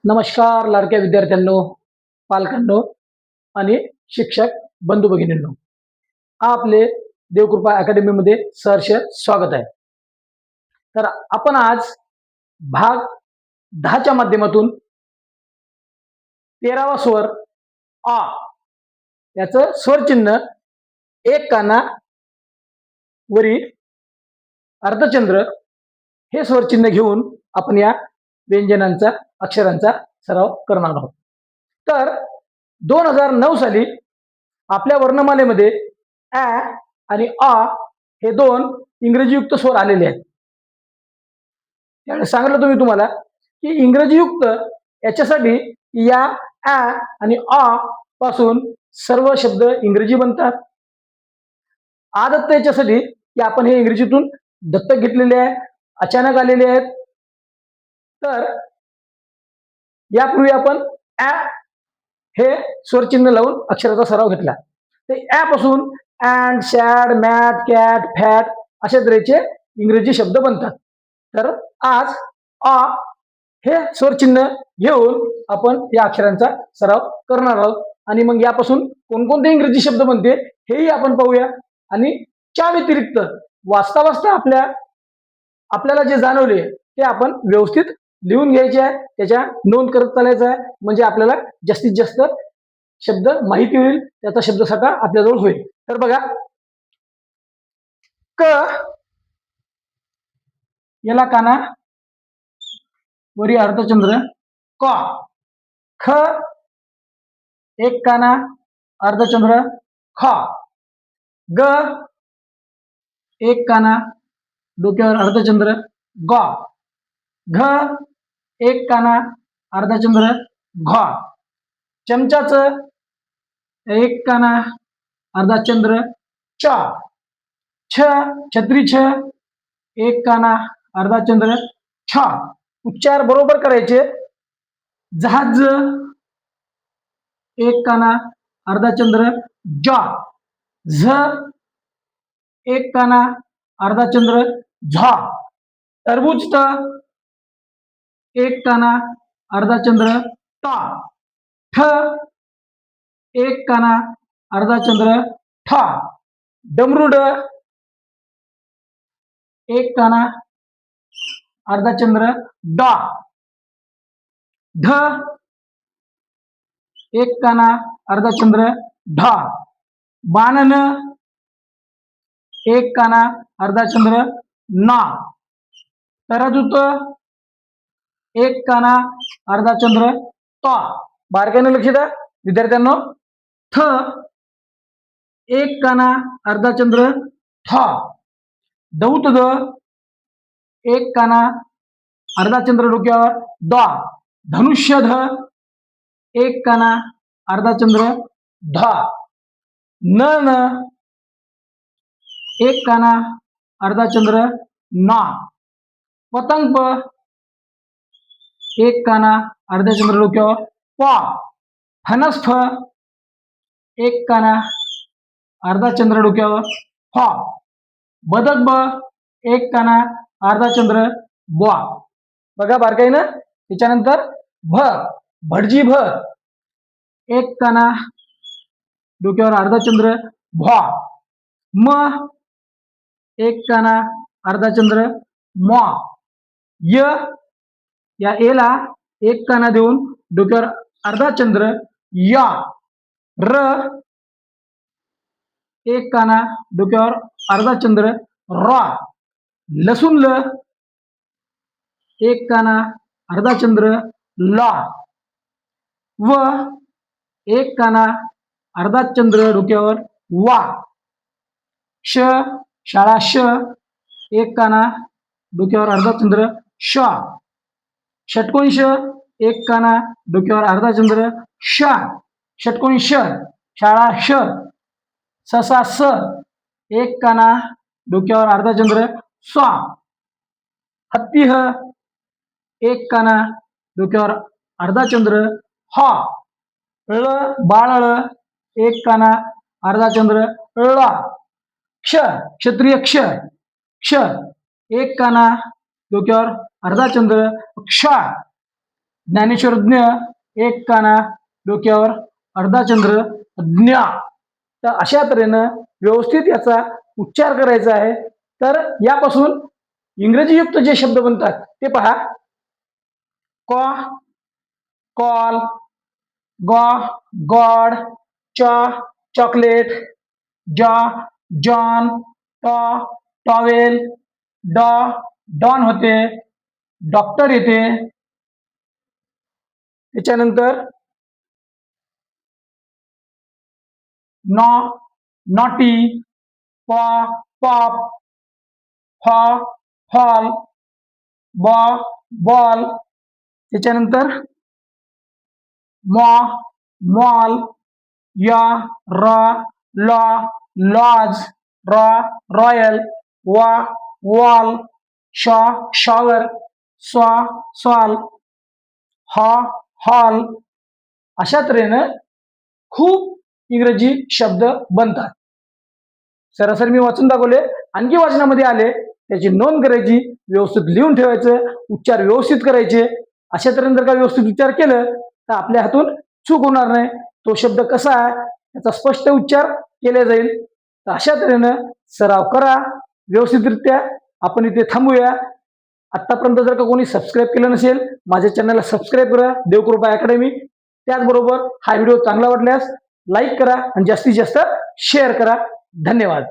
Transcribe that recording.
नमस्कार लाडक्या विद्यार्थ्यांनो, पालकांनो आणि शिक्षक बंधू भगिनींनो. आपले देवकृपा अकॅडमीमध्ये सहर्ष स्वागत आहे. तर आपण आज भाग 10च्या माध्यमातून 13वा स्वर आ याचं स्वरचिन्ह एक काना वरील अर्धचंद्र हे स्वरचिन्ह घेऊन आपण या व्यंजनांचा अक्षरांचा सराव करणार आहोत. तर 2009 साली आपल्या वर्णमालेमध्ये ॲ आणि आ हे दोन इंग्रजीयुक्त स्वर आलेले आहेत. त्यामुळे सांगितलं तुम्ही तुम्हाला की इंग्रजीयुक्त याच्यासाठी या ॲ आणि आ पासून सर्व शब्द इंग्रजी बनतात. आदत्त याच्यासाठी की आपण हे इंग्रजीतून दत्तक घेतलेले आहे, अचानक आलेले आहेत. तर यापूर्वी आपण ॲ हे स्वरचिन्ह लावून अक्षराचा सराव घेतला. ते ॲ पासून and, sad, mat, cat, fat अशा तऱ्हेचे इंग्रजी शब्द बनतात. तर आज आ हे स्वरचिन्ह घेऊन आपण या अक्षरांचा सराव करणार आहोत आणि मग यापासून कोणकोणते इंग्रजी शब्द बनते हेही आपण पाहूया. आणि त्या व्यतिरिक्त वाचता वाचता आपल्याला जे जाणवले ते आपण व्यवस्थित लिहून घ्यायचे आहे, त्याच्या नोंद करत चालायचं आहे. म्हणजे आपल्याला जास्तीत जास्त शब्द माहिती होईल, त्याचा शब्दसाठा आपल्याजवळ होईल. तर बघा, क याला काना वरी अर्धचंद्र क. ख एक काना अर्धचंद्र ख. ग एक काना डोक्यावर अर्धचंद्र ग. घ एक काना अर्धचंद्र घ. चमचाचं एक काना अर्धचंद्र च. छ छत्री छ एक काना अर्धचंद्र छ. उच्चार बरोबर करायचे. जहाज एक काना अर्धचंद्र ज. झ एक काना अर्धचंद्र झ. टरबूज त एक काना अर्धचंद्र ट. ठ एक काना अर्धचंद्र ठ. डमरुड एक काना अर्धचंद्र ड. ढ एक काना अर्धचंद्र ढ. बाणन एक काना अर्धचंद्र न. तरजुत एक काना अर्धचंद्र त. बारकाईने लक्ष द्या विद्यार्थ्यांनो. थ एक काना अर्धचंद्र थ. दौतद एक काना अर्धचंद्र डोक्यावर द. धनुष्यध एक काना अर्धचंद्र ध. न एक काना अर्धचंद्र न. पतंग एक काना अर्धचंद्र डोक्यावर प. फणस एक काना अर्धचंद्र डोक्यावर फ. बदक एक काना अर्धचंद्र ब. बघा बारकाईनं. त्याच्यानंतर भ भटजी एक काना डोक्यावर अर्धचंद्र भ. म एक काना अर्धचंद्र म. य या एला एक काना देऊन डोक्यावर अर्धचंद्र या. र एक काना डोक्यावर अर्धचंद्र र. लसूण ल एक काना अर्धचंद्र ल. व एक काना अर्धचंद्र डोक्यावर वा. श शाळा श एक काना डोक्यावर अर्धचंद्र श. षटकोनी ष एक काना डोक्यावर अर्धचंद्र श. षटकोनी श शाळा श. ससा स एक काना डोक्यावर अर्धचंद्र स्वा. हत्ती ह एक काना डोक्यावर अर्धचंद्र ह. ळ बाळ एक काना अर्धचंद्र ळ. क्ष क्षत्रिय क्ष. क्ष एक काना डोक्यावर अर्धचंद्र क्ष. ज्ञानेश्वर ज्ञ, एक काना, डोक्यावर अर्धाचंद्र, ज्ञा. तर अशा तऱ्हेनं व्यवस्थित याचा उच्चार करायचा आहे. तर यापासून इंग्रजीयुक्त जे शब्द बनतात ते पहा. कॉ, कॉल, गॉ, गॉड, चॉ, चॉकलेट, जॉ, जॉन, टॉ, टॉवेल, डॉ, डॉन होते, डॉक्टर येते. त्याच्यानंतर नॉ, नॉटी, पॉ, पॉप, फॉ, फॉल, बॉ, बॉल. त्याच्यानंतर मॉ, मॉल, या, raw, law, laws, raw, royal, वा, वॉल, शॉ, शॉवर, स्वा, सॉल, हॉ, हॉल. अशा तऱ्हेनं खूप इंग्रजी शब्द बनतात. सरासरी मी वाचून दाखवले, आणखी वाचनामध्ये आले त्याची नोंद करायची, व्यवस्थित लिहून ठेवायचं, उच्चार व्यवस्थित करायचे. अशा तऱ्हेने जर का व्यवस्थित उच्चार केलं तर आपल्या हातून चूक होणार नाही. तो शब्द कसा आहे त्याचा स्पष्ट उच्चार केला जाईल. तर अशा तऱ्हेनं सराव करा व्यवस्थितरित्या. आपण इथे थांबूया. आतापर्यंत जर का कोणी सबस्क्राईब केलं नसेल माझ्या चॅनलला सबस्क्राईब करा, देवकृपा अकॅडमी. त्याचबरोबर हा व्हिडिओ चांगला वाटल्यास लाईक करा आणि जास्तीत जास्त शेअर करा. धन्यवाद.